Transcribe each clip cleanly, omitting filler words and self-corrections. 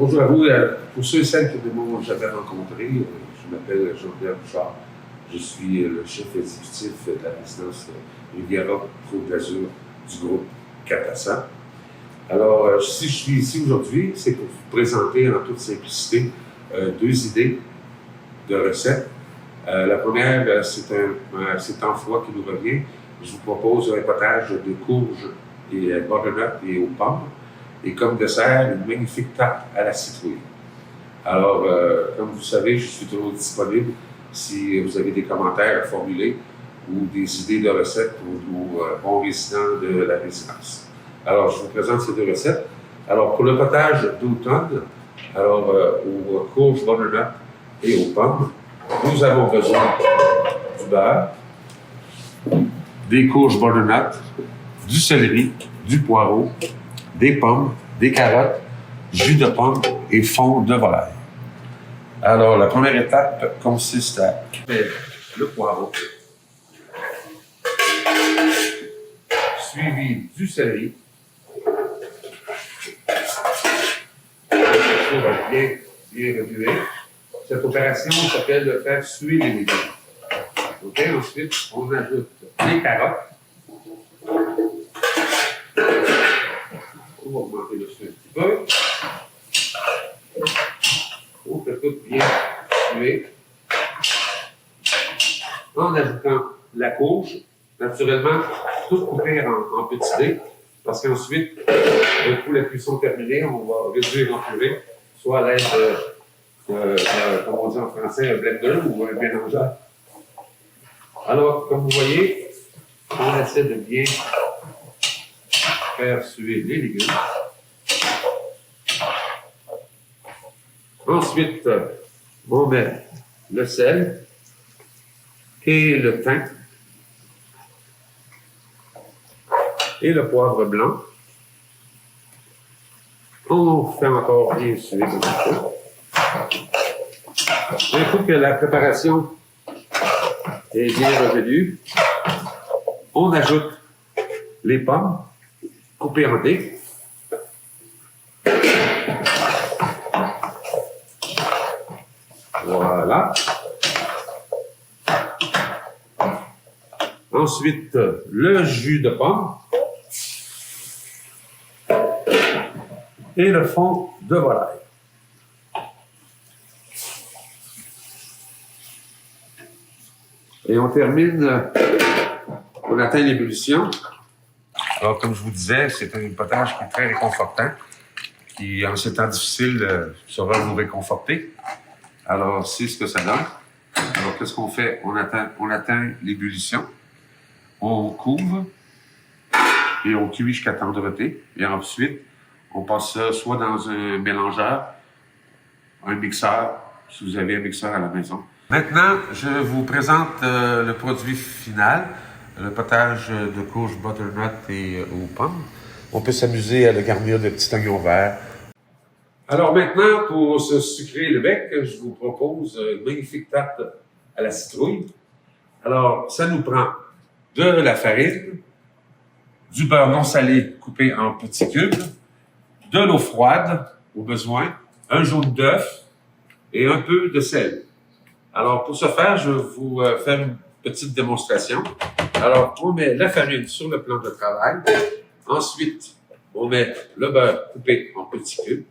Bonjour à vous. Pour ceux et celles que ne m'ont jamais rencontré, je m'appelle Jean-Pierre Bouchard. Je suis le chef exécutif de la résidence Riviera Côte d'Azur du groupe 400. Alors, si je suis ici aujourd'hui, c'est pour vous présenter en toute simplicité deux idées de recettes. La première, c'est en froid qui nous revient. Je vous propose un potage de courges et butternut et aux pommes. Et comme dessert, une magnifique tarte à la citrouille. Alors, comme vous savez, je suis toujours disponible si vous avez des commentaires à formuler ou des idées de recettes pour nos bons résidents de la résidence. Alors, je vous présente ces deux recettes. Alors, pour le potage d'automne, alors aux courges butternut et aux pommes, nous avons besoin du beurre, des courges butternut, du céleri, du poireau, des pommes, des carottes, jus de pomme et fond de volaille. Alors, la première étape consiste à couper le poireau, suivi du céleri. On va bien remuer. Cette opération s'appelle de faire suer les légumes. OK? Ensuite, on ajoute les carottes. On va augmenter le feu un petit peu. On fait tout bien suer. En ajoutant la courge, naturellement, tout couper en petits dés, parce qu'ensuite, un coup la cuisson terminée, on va réduire en purée, soit à l'aide de, comme on dit en français, un blender ou un mélangeur. Alors, comme vous voyez, on essaie de bien faire suer les légumes. Ensuite, on met le sel et le thym et le poivre blanc. On fait encore bien suer un petit peu. Un coup que la préparation est bien revenue, on ajoute les pommes coupées en dés. Voilà. Ensuite, le jus de pomme et le fond de volaille. Et on termine, on atteint l'ébullition. Alors, comme je vous disais, c'est un potage qui est très réconfortant, qui, en ces temps difficiles, saura vous réconforter. Alors, c'est ce que ça donne. Alors, qu'est-ce qu'on fait? On atteint l'ébullition. On couvre et on cuit jusqu'à tendreté. Et ensuite, on passe ça soit dans un mélangeur, un mixeur, si vous avez un mixeur à la maison. Maintenant, je vous présente le produit final, le potage de courges butternut et aux pommes. On peut s'amuser à le garnir de petits oignons verts. Alors maintenant, pour se sucrer le bec, je vous propose une magnifique tarte à la citrouille. Alors, ça nous prend de la farine, du beurre non salé coupé en petits cubes, de l'eau froide au besoin, un jaune d'œuf et un peu de sel. Alors, pour ce faire, je vais vous faire une petite démonstration. Alors, on met la farine sur le plan de travail. Ensuite, on met le beurre coupé en petits cubes.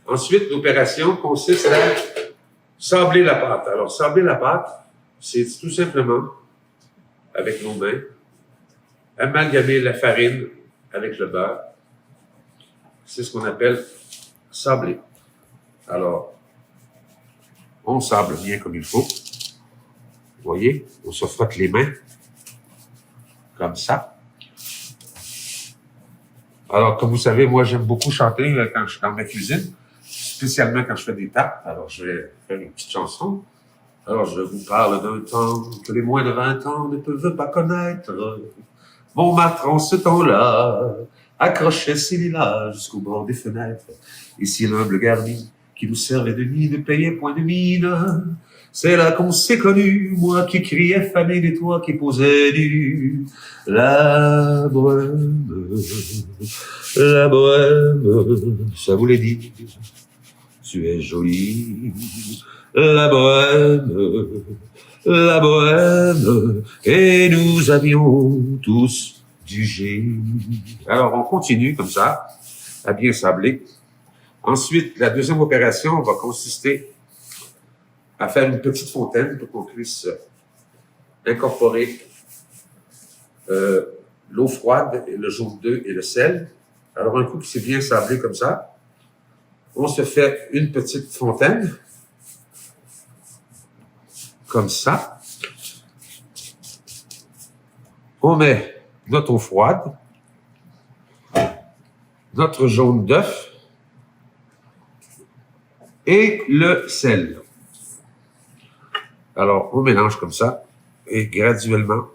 Ensuite, l'opération consiste à sabler la pâte. Alors, sabler la pâte, c'est tout simplement, avec nos mains, amalgamer la farine avec le beurre. C'est ce qu'on appelle sabler. Alors, on sable bien comme il faut. Vous voyez, on se frotte les mains, comme ça. Alors, comme vous savez, moi, j'aime beaucoup chanter quand je suis dans ma cuisine, spécialement quand je fais des tartes. Alors, je vais faire une petite chanson. Alors, je vous parle d'un temps que les moins de 20 ans ne peuvent pas connaître. Montmartre, en ce temps-là, accrochait ses lilas jusqu'au bord des fenêtres. Et si l'humble garni qui nous servait de nid ne payait point de mine, C'est là qu'on s'est connus, moi qui criais famine et toi qui posais nu. La bohème, ça voulait dire, tu es jolie. La bohème, et nous avions tous du génie. Alors, on continue comme ça, à bien sabler. Ensuite, la deuxième opération va consister à faire une petite fontaine pour qu'on puisse incorporer l'eau froide, et le jaune d'œuf et le sel. Alors, un coup qui s'est bien sablé comme ça, on se fait une petite fontaine, comme ça. On met notre eau froide, notre jaune d'œuf et le sel. Alors, on mélange comme ça et graduellement,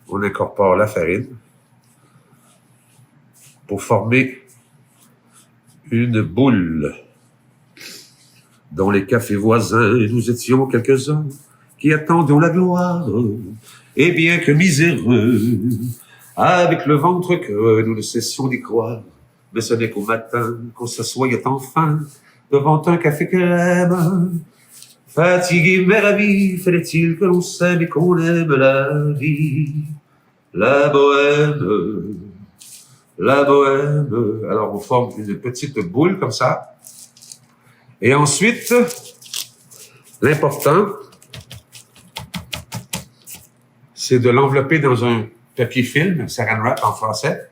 on incorpore la farine pour former une boule. Dans les cafés voisins, nous étions quelques-uns qui attendions la gloire. Et bien que miséreux, avec le ventre creux, nous ne cessions d'y croire. Mais ce n'est qu'au matin qu'on s'assoyait enfin devant un café crème. Fatigué mais ravi, fallait-il que l'on s'aime et qu'on aime la vie. La bohème. Alors on forme une petite boule comme ça. Et ensuite, l'important, c'est de l'envelopper dans un papier film, saran wrap en français,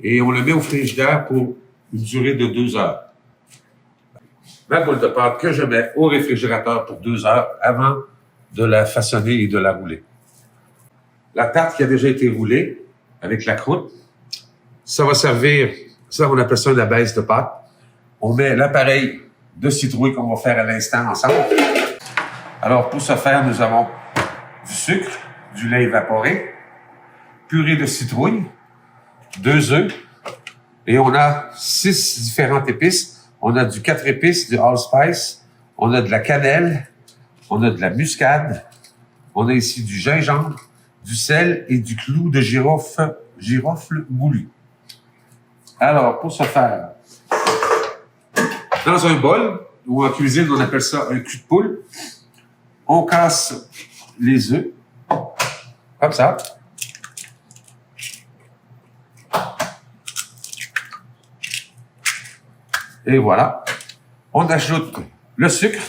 et on le met au frigidaire pour une durée de 2 heures. Ma boule de pâte que je mets au réfrigérateur pour 2 heures avant de la façonner et de la rouler. La tarte qui a déjà été roulée avec la croûte, ça va servir, ça on appelle ça une abaisse de pâte. On met l'appareil de citrouille qu'on va faire à l'instant ensemble. Alors pour ce faire, nous avons du sucre, du lait évaporé, purée de citrouille, 2 œufs, et on a 6 différentes épices. On a du 4 épices, du allspice, on a de la cannelle, on a de la muscade, on a ici du gingembre, du sel et du clou de girofle moulu. Alors, pour ce faire, dans un bol, ou en cuisine, on appelle ça un cul de poule, on casse les œufs, comme ça. Et voilà. On ajoute le sucre.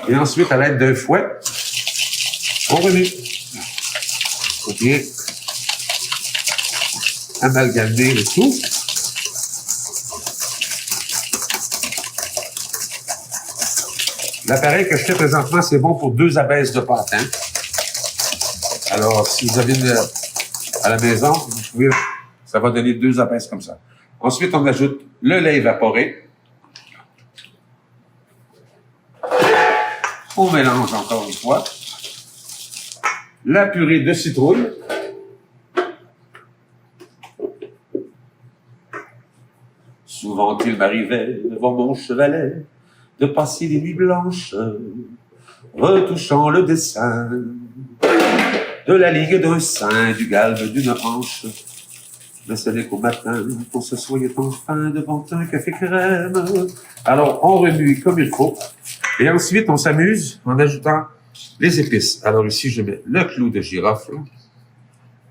Et ensuite, à l'aide d'un fouet, on remue. Faut bien amalgamer le tout. L'appareil que je fais présentement, c'est bon pour 2 abaisses de pâte. Hein? Alors, si vous avez à la maison, vous pouvez, ça va donner 2 abaisses comme ça. Ensuite, on ajoute le lait évaporé. On mélange encore une fois. La purée de citrouille. Souvent, il m'arrivait devant mon chevalet de passer des nuits blanches, retouchant le dessin de la ligue d'un sein, du galbe d'une hanche. Mais ce n'est qu'au matin qu'on se soyait enfin devant un café crème. Alors, on remue comme il faut. Et ensuite, on s'amuse en ajoutant les épices. Alors ici, je mets le clou de girofle,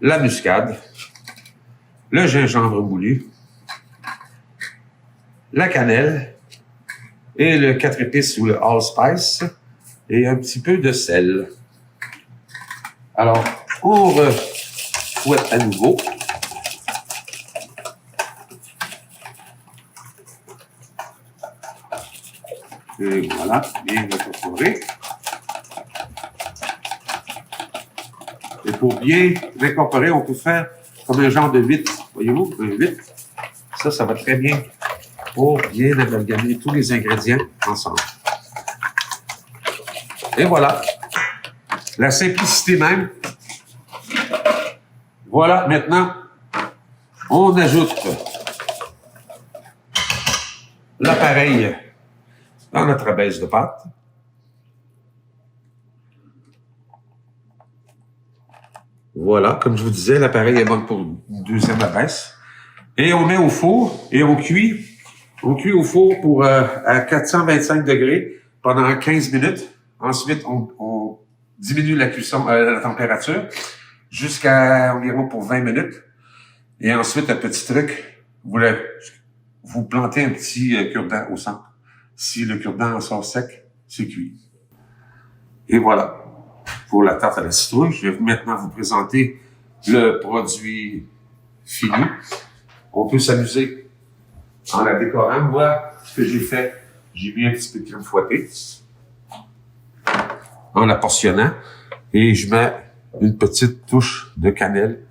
la muscade, le gingembre moulu, la cannelle et le 4 épices ou le allspice et un petit peu de sel. Alors, on refouette à nouveau. Et voilà, bien incorporé. Et pour bien l'incorporer, on peut faire comme un genre de 8. Voyez-vous, un 8. Ça va très bien pour bien amalgamer tous les ingrédients ensemble. Et voilà. La simplicité même. Voilà, maintenant, on ajoute l'appareil dans notre abaisse de pâte. Voilà, comme je vous disais, l'appareil est bon pour une deuxième abaisse. Et on met au four et on cuit. On cuit au four pour à 425 degrés pendant 15 minutes. Ensuite, on diminue la cuisson, la température jusqu'à environ pour 20 minutes. Et ensuite, un petit truc, vous plantez un petit cure-dent au centre. Si le cure-dent en sort sec, c'est cuit. Et voilà, pour la tarte à la citrouille. Je vais maintenant vous présenter le produit fini. On peut s'amuser en la décorant. Moi, ce que j'ai fait, j'ai mis un petit peu de crème fouettée en la portionnant et je mets une petite touche de cannelle